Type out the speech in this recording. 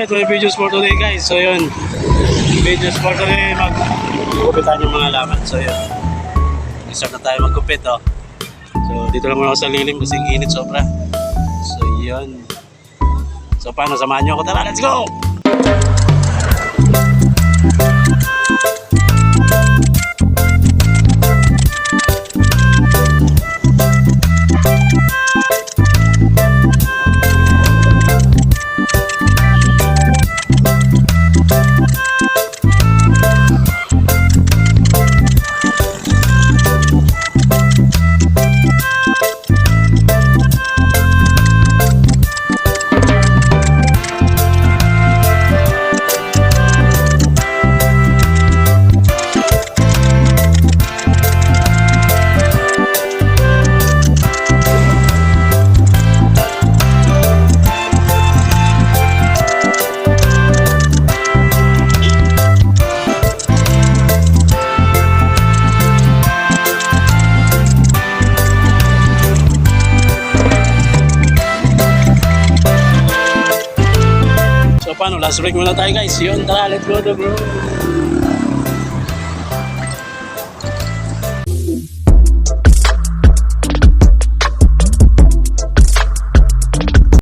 Alright, may videos for today guys. So yun, videos for today, magkupitan yung mga laman. So yun, start na tayo magkupit oh. So dito lang muna ako sa lilim kasi init sobra. So yun. So paano, samahan nyo ako, tara, let's go! Paano, last break muna tayo guys. Yun, tara, let's go to bro.